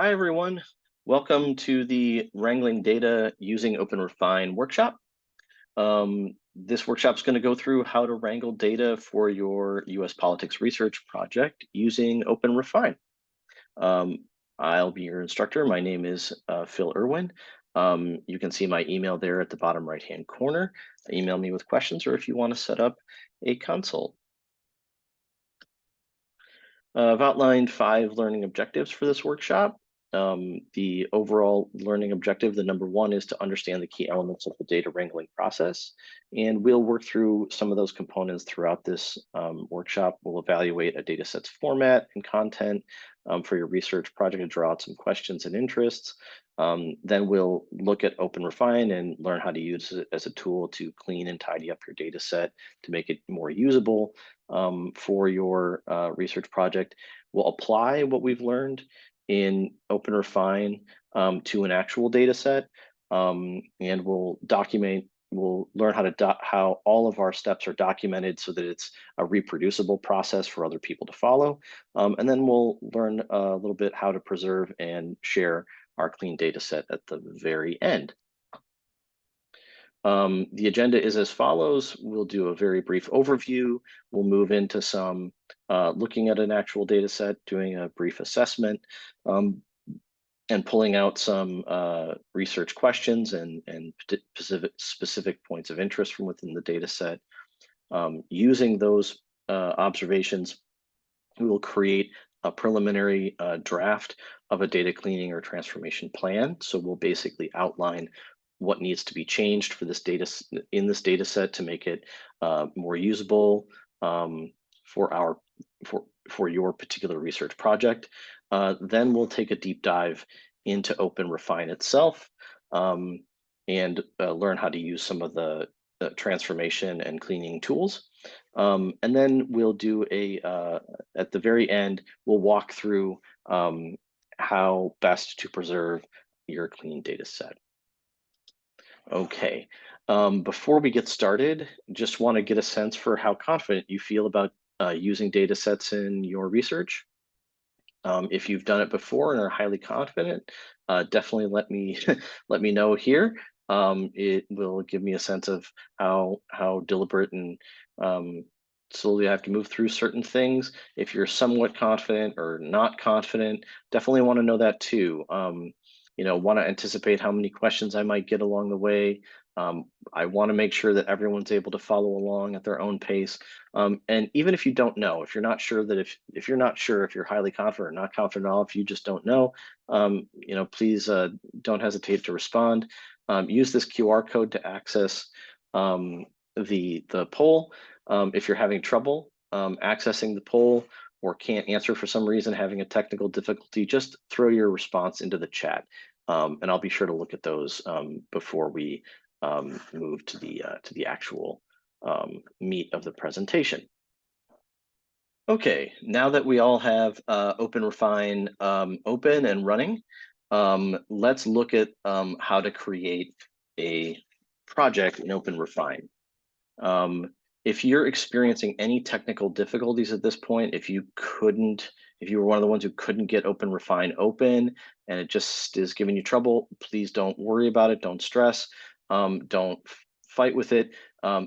Hi, everyone. Welcome to the Wrangling Data Using OpenRefine workshop. This workshop is going to go through how to wrangle data for your US politics research project using OpenRefine. Um, I'll be your instructor. My name is Phil Irwin. You can see my email there at the bottom right-hand corner. Email me with questions or if you want to set up a consult. I've outlined 5 learning objectives for this workshop. The overall learning objective, the number one, is to understand the key elements of the data wrangling process. And we'll work through some of those components throughout this workshop. We'll evaluate a data set's format and content for your research project to draw out some questions and interests. Then we'll look at OpenRefine and learn how to use it as a tool to clean and tidy up your data set to make it more usable for your research project. We'll apply what we've learned in OpenRefine to an actual data set, and we'll learn how all of our steps are documented so that it's a reproducible process for other people to follow. And then we'll learn a little bit how to preserve and share our clean data set at the very end. The agenda is as follows. We'll do a very brief overview. We'll move into some looking at an actual data set, doing a brief assessment, and pulling out some research questions and specific points of interest from within the data set. Using those observations, we will create a preliminary draft of a data cleaning or transformation plan. So we'll basically outline what needs to be changed for this in this data set to make it more usable for your particular research project. Then we'll take a deep dive into OpenRefine itself and learn how to use some of the transformation and cleaning tools. And then we'll do at the very end, we'll walk through how best to preserve your clean data set. Okay, before we get started, just want to get a sense for how confident you feel about using data sets in your research. If you've done it before and are highly confident, definitely let me know here. It will give me a sense of how deliberate and slowly I have to move through certain things. If you're somewhat confident or not confident, definitely want to know that too. Want to anticipate how many questions I might get along the way. I want to make sure that everyone's able to follow along at their own pace. And even if you don't know, if you're not sure that if you're not sure if you're highly confident or not confident at all, if you just don't know, please don't hesitate to respond. Use this QR code to access the poll. If you're having trouble accessing the poll or can't answer for some reason, having a technical difficulty, just throw your response into the chat, and I'll be sure to look at those before we move to the actual meat of the presentation. Okay, now that we all have OpenRefine open and running, let's look at how to create a project in OpenRefine. If you're experiencing any technical difficulties at this point, if you were one of the ones who couldn't get OpenRefine open and it just is giving you trouble, please don't worry about it. Don't stress. Don't fight with it.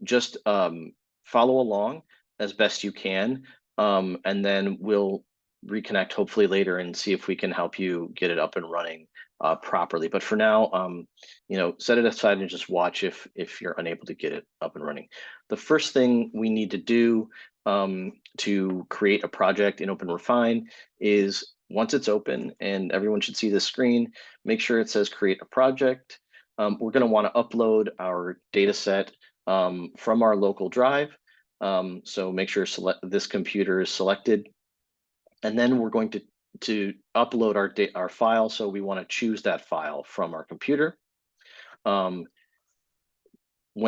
Just follow along as best you can, and then we'll reconnect hopefully later and see if we can help you get it up and running properly. But for now, set it aside and just watch if you're unable to get it up and running. The first thing we need to do to create a project in OpenRefine is once it's open, and everyone should see the screen, make sure it says create a project. We're going to want to upload our data set from our local drive. So make sure this computer is selected. And then we're going to upload our file. So we want to choose that file from our computer. When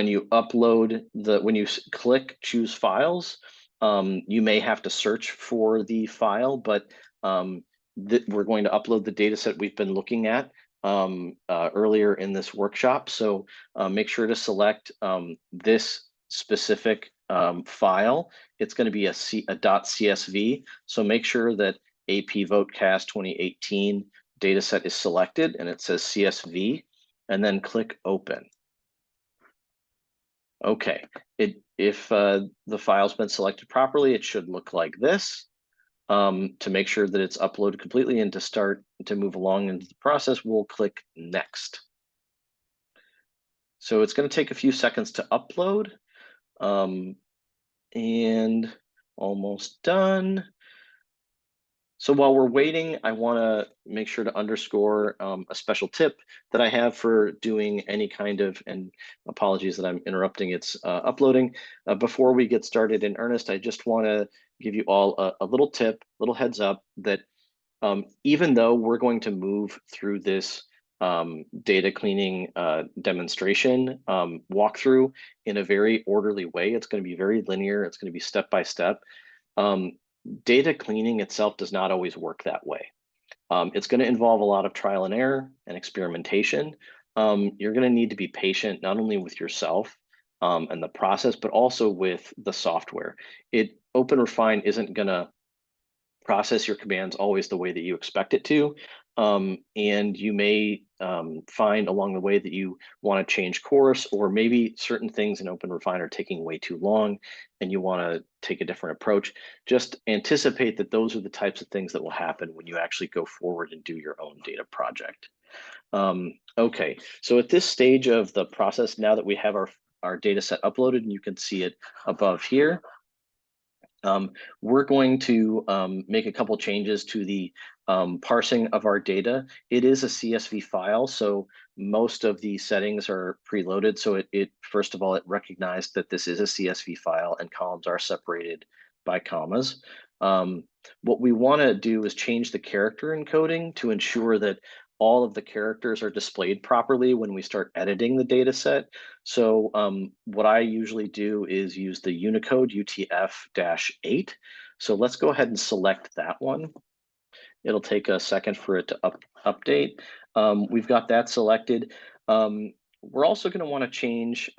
you click choose files, you may have to search for the file, but we're going to upload the data set we've been looking at earlier in this workshop. So make sure to select this specific file. It's going to be a .csv. So make sure that AP Votecast 2018 data set is selected and it says CSV, and then click open. Okay, if the file's been selected properly, it should look like this. To make sure that it's uploaded completely and to start to move along into the process, we'll click next. So it's going to take a few seconds to upload, and almost done. So while we're waiting, I want to make sure to underscore a special tip that I have for doing any kind of, and apologies that I'm interrupting its uploading. Before we get started in earnest, I just want to give you all a little tip, little heads up that even though we're going to move through this data cleaning demonstration walkthrough in a very orderly way, it's going to be very linear, it's going to be step by step. Data cleaning itself does not always work that way. It's going to involve a lot of trial and error and experimentation. You're going to need to be patient, not only with yourself and the process, but also with the software. OpenRefine isn't going to process your commands always the way that you expect it to. And you may find along the way that you want to change course, or maybe certain things in OpenRefine are taking way too long and you want to take a different approach. Just anticipate that those are the types of things that will happen when you actually go forward and do your own data project. Okay, so at this stage of the process, now that we have our data set uploaded and you can see it above here, we're going to make a couple changes to the parsing of our data. It is a CSV file, so most of the settings are preloaded. So it first of all, it recognized that this is a CSV file and columns are separated by commas. What we want to do is change the character encoding to ensure that all of the characters are displayed properly when we start editing the data set. So what I usually do is use the Unicode UTF-8. So let's go ahead and select that one. It'll take a second for it to update. We've got that selected. We're also going to want to change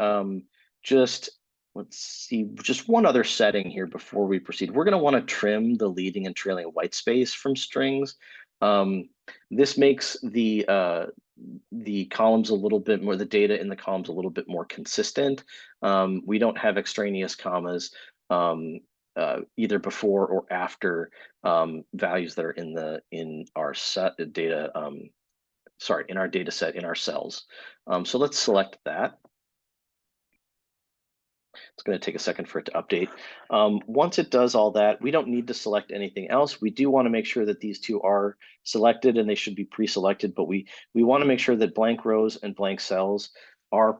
let's see, just one other setting here before we proceed. We're going to want to trim the leading and trailing white space from strings. This makes the columns a little bit more, the data in the columns a little bit more consistent. We don't have extraneous commas either before or after values that are in our set data, in our data set, in our cells. So let's select that. It's going to take a second for it to update. Once it does all that, we don't need to select anything else. We do want to make sure that these two are selected, and they should be pre-selected, but we want to make sure that blank rows and blank cells are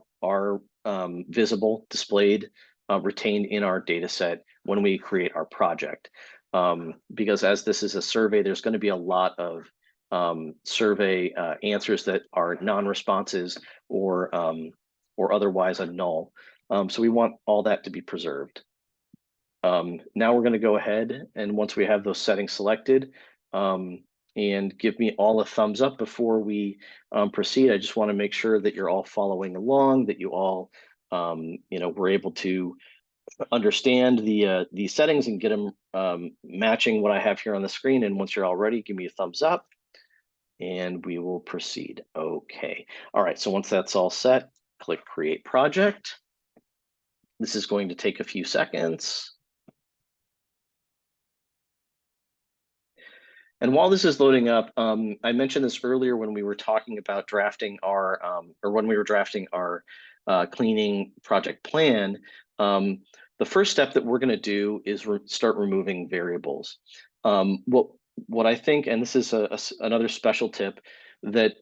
visible, displayed, retained in our data set when we create our project. Because as this is a survey, there's going to be a lot of survey answers that are non-responses or otherwise a null. So we want all that to be preserved. Now we're going to go ahead, and once we have those settings selected, and give me all a thumbs up before we proceed. I just want to make sure that you're all following along, that you all were able to understand the settings and get them matching what I have here on the screen. And once you're all ready, give me a thumbs up and we will proceed. Okay. All right. So once that's all set, click Create Project. This is going to take a few seconds. And while this is loading up, I mentioned this earlier when we were talking about drafting our cleaning project plan. The first step that we're going to do is start removing variables. What I think, and this is another special tip, that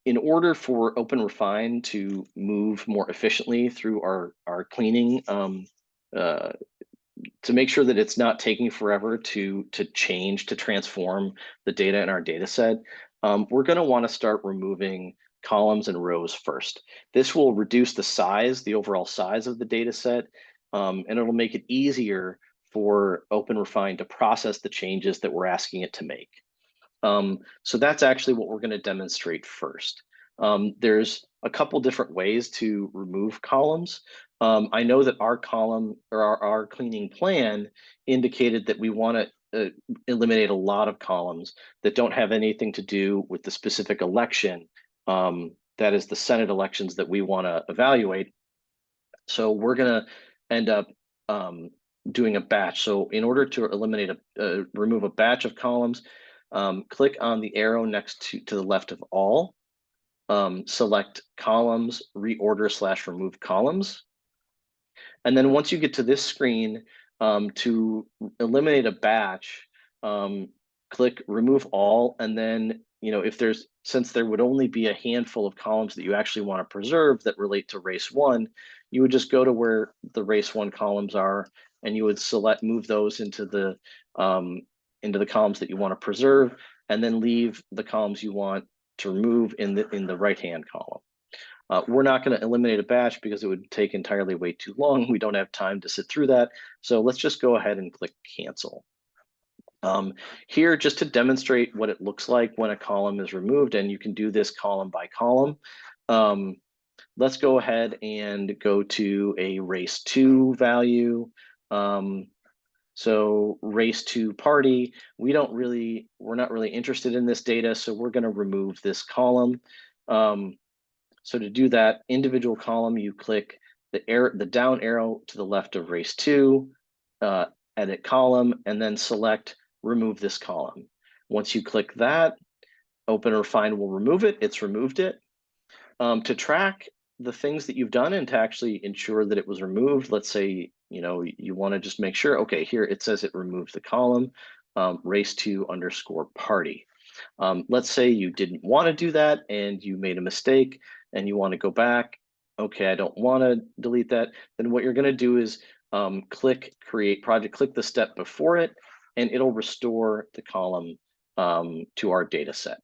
in order for OpenRefine to move more efficiently through our cleaning, to make sure that it's not taking forever to transform the data in our data set, we're going to want to start removing columns and rows first. This will reduce the overall size of the data set, and it'll make it easier for OpenRefine to process the changes that we're asking it to make. So that's actually what we're going to demonstrate first. There's a couple different ways to remove columns. I know that our column or our cleaning plan indicated that we want to eliminate a lot of columns that don't have anything to do with the specific election. That is the Senate elections that we want to evaluate. So we're going to end up doing a batch. So in order to eliminate remove a batch of columns, click on the arrow next to the left of all, select columns, reorder / remove columns. And then once you get to this screen, to eliminate a batch, click remove all, and then if since there would only be a handful of columns that you actually want to preserve that relate to race 1, you would just go to where the race 1 columns are, and you would move those into the columns that you want to preserve, and then leave the columns you want to remove in the right hand column. We're not going to eliminate a batch because it would take entirely way too long. We don't have time to sit through that. So let's just go ahead and click cancel. Here, just to demonstrate what it looks like when a column is removed, and you can do this column by column. Let's go ahead and go to a race 2 value. So race 2 party, we're not really interested in this data, so we're going to remove this column. So to do that individual column, you click the down arrow to the left of race 2, edit column, and then select remove this column. Once you click that, Open Refine will remove it. It's removed it. To track the things that you've done and to actually ensure that it was removed, let's say you want to just make sure, okay, here it says it removed the column, race 2 _ party. Let's say you didn't want to do that and you made a mistake and you want to go back. Okay, I don't want to delete that. Then what you're going to do is click create project, click the step before it, and it'll restore the column to our data set.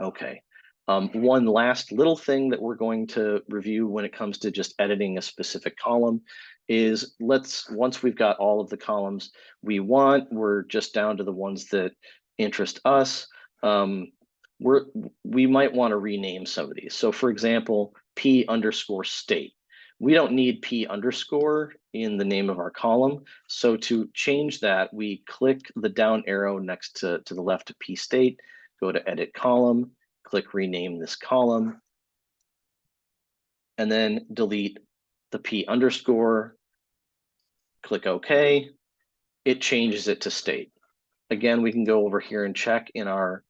Okay. One last little thing that we're going to review when it comes to just editing a specific column is once we've got all of the columns we want, we're just down to the ones that interest us. We might want to rename some of these. So for example, P_state. We don't need P_ in the name of our column. So to change that, we click the down arrow next to the left of P_state, go to edit column, click rename this column, and then delete the P_, click OK. It changes it to state. Again, we can go over here and check in our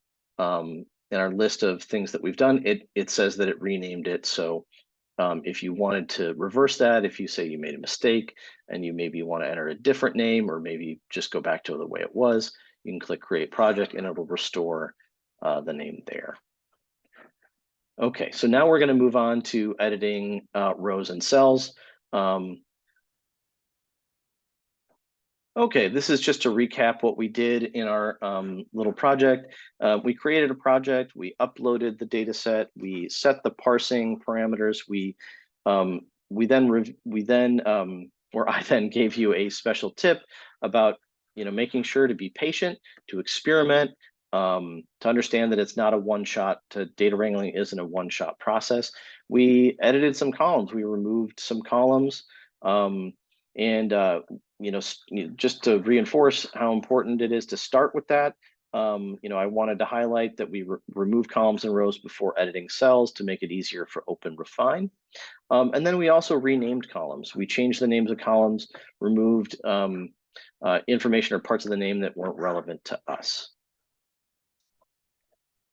list of things that we've done. It says that it renamed it. So if you wanted to reverse that, if you say you made a mistake and you maybe want to enter a different name or maybe just go back to the way it was, you can click create project and it'll restore the name there. Okay, so now we're going to move on to editing rows and cells. Okay, this is just to recap what we did in our little project. We created a project, we uploaded the data set, we set the parsing parameters, I then gave you a special tip about making sure to be patient, to experiment, to understand that it's not a one-shot, data wrangling isn't a one-shot process. We edited some columns, we removed some columns, just to reinforce how important it is to start with that, I wanted to highlight that we remove columns and rows before editing cells to make it easier for Open Refine. And then we also renamed columns. We changed the names of columns, removed information or parts of the name that weren't relevant to us.